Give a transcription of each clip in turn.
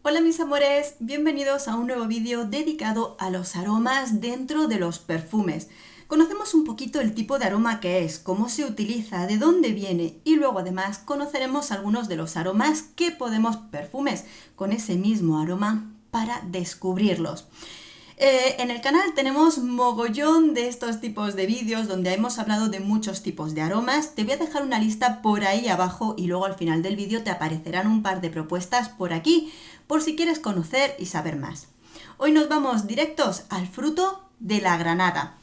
Hola mis amores, bienvenidos a un nuevo vídeo dedicado a los aromas dentro de los perfumes. Conocemos un poquito el tipo de aroma que es, cómo se utiliza, de dónde viene y luego además conoceremos algunos de los aromas que podemos perfumes con ese mismo aroma para descubrirlos. En el canal tenemos mogollón de estos tipos de vídeos donde hemos hablado de muchos tipos de aromas. Te voy a dejar una lista por ahí abajo y luego al final del vídeo te aparecerán un par de propuestas por aquí, por si quieres conocer y saber más. Hoy nos vamos directos al fruto de la granada.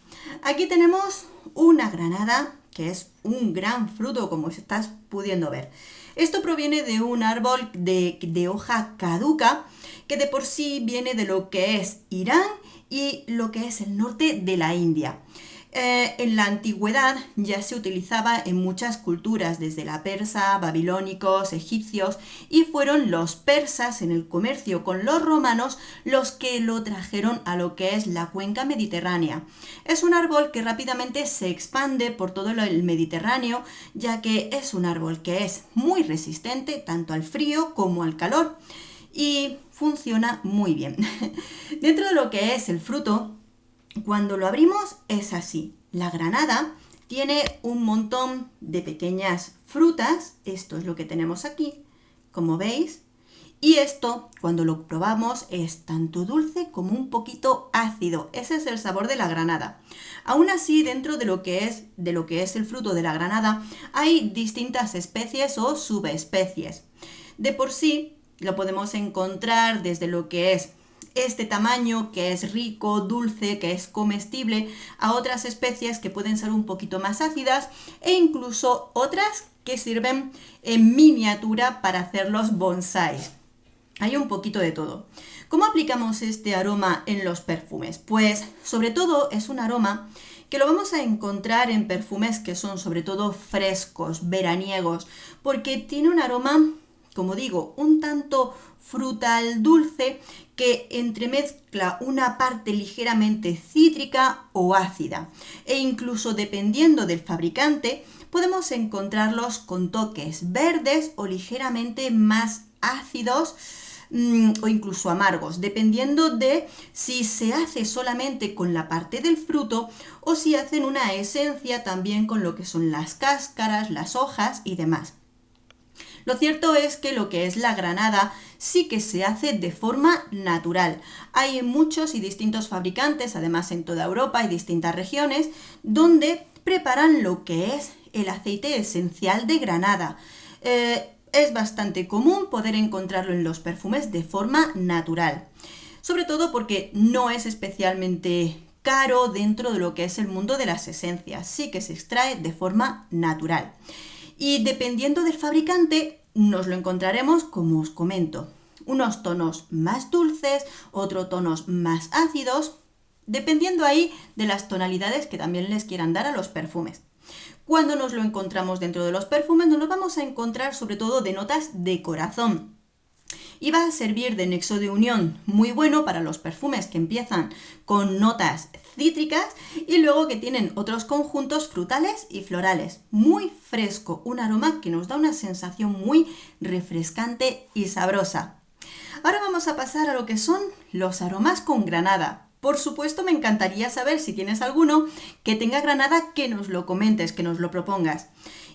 Aquí tenemos una granada que es un gran fruto, como estás pudiendo ver. Esto proviene de un árbol de hoja caduca que de por sí viene de lo que es Irán y lo que es el norte de la India. En la antigüedad ya se utilizaba en muchas culturas, desde la persa, babilónicos, egipcios, y fueron los persas en el comercio con los romanos los que lo trajeron a lo que es la cuenca mediterránea. Es un árbol que rápidamente se expande por todo el Mediterráneo, ya que es un árbol que es muy resistente tanto al frío como al calor y funciona muy bien. Dentro de lo que es el fruto, cuando lo abrimos es así. La granada tiene un montón de pequeñas frutas. Esto es lo que tenemos aquí, como veis. Y esto, cuando lo probamos, es tanto dulce como un poquito ácido. Ese es el sabor de la granada. Aún así, dentro de lo que es el fruto de la granada, hay distintas especies o subespecies. De por sí, lo podemos encontrar desde lo que es este tamaño, que es rico, dulce, que es comestible, a otras especies que pueden ser un poquito más ácidas e incluso otras que sirven en miniatura para hacer los bonsáis. Hay un poquito de todo. ¿Cómo aplicamos este aroma en los perfumes? Pues sobre todo es un aroma que lo vamos a encontrar en perfumes que son sobre todo frescos, veraniegos, porque tiene un aroma, como digo, un tanto frutal dulce que entremezcla una parte ligeramente cítrica o ácida e incluso dependiendo del fabricante podemos encontrarlos con toques verdes o ligeramente más ácidos o incluso amargos, dependiendo de si se hace solamente con la parte del fruto o si hacen una esencia también con lo que son las cáscaras, las hojas y demás. Lo cierto es que lo que es la granada sí que se hace de forma natural. Hay muchos y distintos fabricantes, además en toda Europa y distintas regiones, donde preparan lo que es el aceite esencial de granada. Es bastante común poder encontrarlo en los perfumes de forma natural, sobre todo porque no es especialmente caro dentro de lo que es el mundo de las esencias, sí que se extrae de forma natural. Y dependiendo del fabricante, nos lo encontraremos, como os comento, unos tonos más dulces, otros tonos más ácidos, dependiendo ahí de las tonalidades que también les quieran dar a los perfumes. Cuando nos lo encontramos dentro de los perfumes, nos lo vamos a encontrar sobre todo de notas de corazón. Y va a servir de nexo de unión muy bueno para los perfumes que empiezan con notas cítricas y luego que tienen otros conjuntos frutales y florales. Muy fresco, un aroma que nos da una sensación muy refrescante y sabrosa. Ahora vamos a pasar a lo que son los aromas con granada. Por supuesto, me encantaría saber si tienes alguno que tenga granada, que nos lo comentes, que nos lo propongas.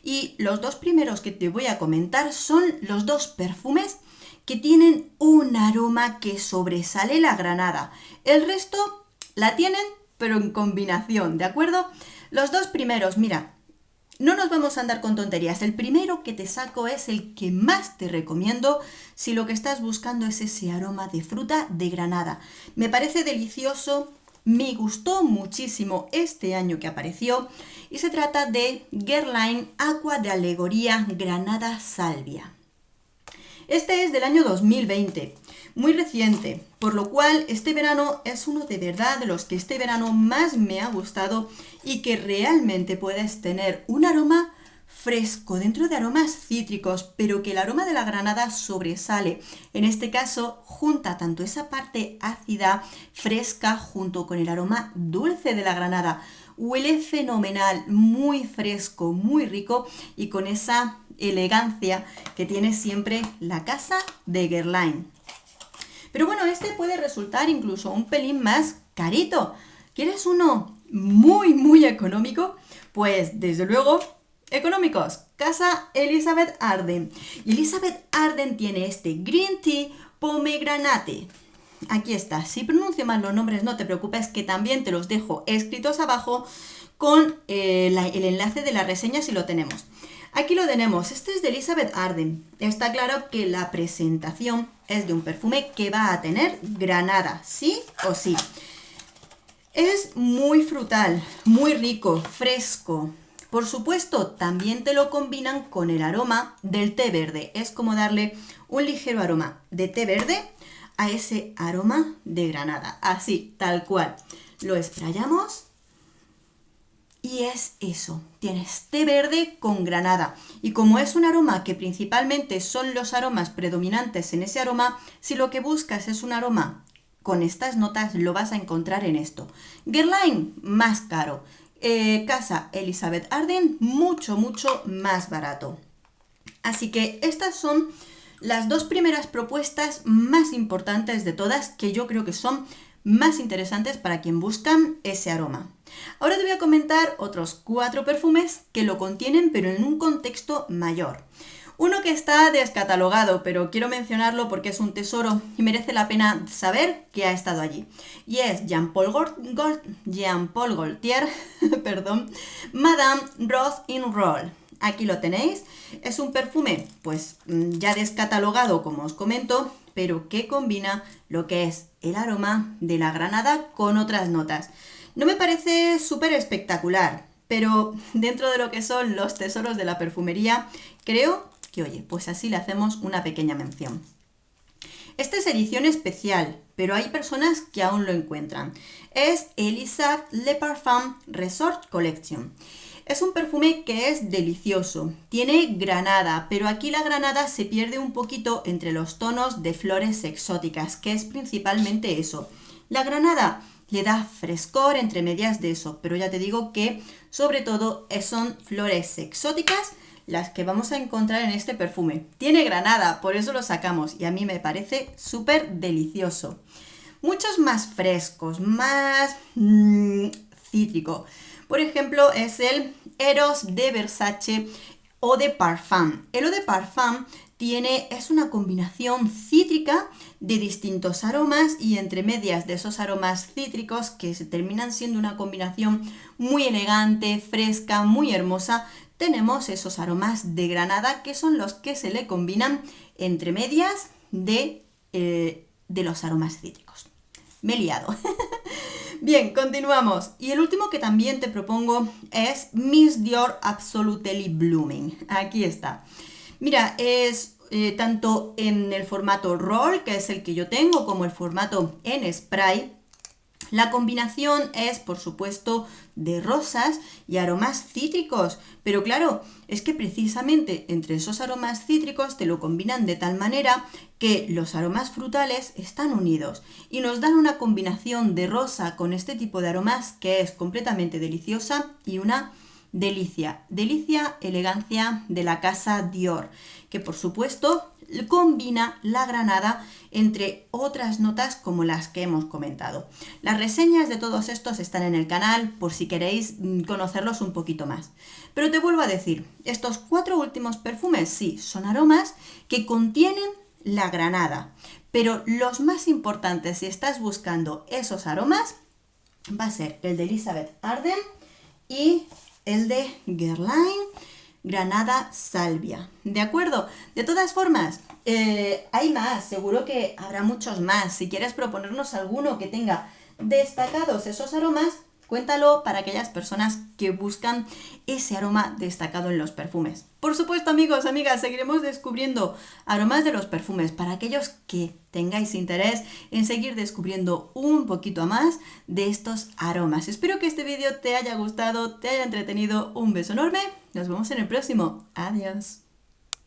Y los dos primeros que te voy a comentar son los dos perfumes que tienen un aroma que sobresale la granada. El resto la tienen, pero en combinación, ¿de acuerdo? Los dos primeros, mira, no nos vamos a andar con tonterías. El primero que te saco es el que más te recomiendo si lo que estás buscando es ese aroma de fruta de granada. Me parece delicioso, me gustó muchísimo este año que apareció y se trata de Guerlain Aqua de Alegoría Granada Salvia. Este es del año 2020, muy reciente, por lo cual este verano es uno de verdad de los que este verano más me ha gustado y que realmente puedes tener un aroma fresco dentro de aromas cítricos, pero que el aroma de la granada sobresale. En este caso, junta tanto esa parte ácida, fresca, junto con el aroma dulce de la granada. Huele fenomenal, muy fresco, muy rico y con esa elegancia que tiene siempre la casa de Guerlain. Pero bueno, este puede resultar incluso un pelín más carito. ¿Quieres uno muy económico? Pues desde luego, económicos. Casa Elizabeth Arden. Y Elizabeth Arden tiene este Green Tea Pomegranate. Aquí está. Si pronuncio mal los nombres, no te preocupes, que también te los dejo escritos abajo con el enlace de la reseña si lo tenemos. Aquí lo tenemos. Este es de Elizabeth Arden. Está claro que la presentación es de un perfume que va a tener granada, sí o sí. Es muy frutal, muy rico, fresco. Por supuesto, también te lo combinan con el aroma del té verde. Es como darle un ligero aroma de té verde a ese aroma de granada. Así, tal cual. Lo sprayamos y es eso. Tienes té verde con granada. Y como es un aroma que principalmente son los aromas predominantes en ese aroma, si lo que buscas es un aroma con estas notas, lo vas a encontrar en esto. Guerlain, más caro. Casa Elizabeth Arden, mucho más barato. Así que estas son las dos primeras propuestas más importantes de todas, que yo creo que son más interesantes para quien busca ese aroma. Ahora te voy a comentar otros 4 perfumes que lo contienen, pero en un contexto mayor. Uno que está descatalogado, pero quiero mencionarlo porque es un tesoro y merece la pena saber que ha estado allí. Y es Jean Paul Gaultier, perdón, Madame Rose in Roll. Aquí lo tenéis. Es un perfume, pues ya descatalogado, como os comento, pero que combina lo que es el aroma de la granada con otras notas. No me parece súper espectacular, pero dentro de lo que son los tesoros de la perfumería, creo que, oye, pues así le hacemos una pequeña mención. Esta es edición especial, pero hay personas que aún lo encuentran. Es Elisa Le Parfum Resort Collection. Es un perfume que es delicioso, tiene granada, pero aquí la granada se pierde un poquito entre los tonos de flores exóticas, que es principalmente eso. La granada le da frescor entre medias de eso, pero ya te digo que sobre todo son flores exóticas las que vamos a encontrar en este perfume. Tiene granada, por eso lo sacamos y a mí me parece súper delicioso. Muchos más frescos, más cítrico. Por ejemplo, es el Eros de Versace Eau de Parfum. El Eau de Parfum es una combinación cítrica de distintos aromas y entre medias de esos aromas cítricos que se terminan siendo una combinación muy elegante, fresca, muy hermosa, tenemos esos aromas de granada que son los que se le combinan entre medias de los aromas cítricos. Me he liado. Bien, continuamos. Y el último que también te propongo es Miss Dior Absolutely Blooming. Aquí está. Mira, es tanto en el formato roll, que es el que yo tengo, como el formato en spray. La combinación es, por supuesto, de rosas y aromas cítricos, pero claro, es que precisamente entre esos aromas cítricos te lo combinan de tal manera que los aromas frutales están unidos y nos dan una combinación de rosa con este tipo de aromas que es completamente deliciosa y una delicia, elegancia de la casa Dior, que por supuesto combina la granada entre otras notas como las que hemos comentado. Las reseñas de todos estos están en el canal por si queréis conocerlos un poquito más. Pero te vuelvo a decir, estos 4 últimos perfumes sí, son aromas que contienen la granada, pero los más importantes si estás buscando esos aromas va a ser el de Elizabeth Arden y el de Guerlain Granada Salvia. ¿De acuerdo? De todas formas, hay más, seguro que habrá muchos más. Si quieres proponernos alguno que tenga destacados esos aromas, cuéntalo para aquellas personas que buscan ese aroma destacado en los perfumes. Por supuesto, amigos, amigas, seguiremos descubriendo aromas de los perfumes para aquellos que tengáis interés en seguir descubriendo un poquito más de estos aromas. Espero que este vídeo te haya gustado, te haya entretenido. Un beso enorme. Nos vemos en el próximo. Adiós.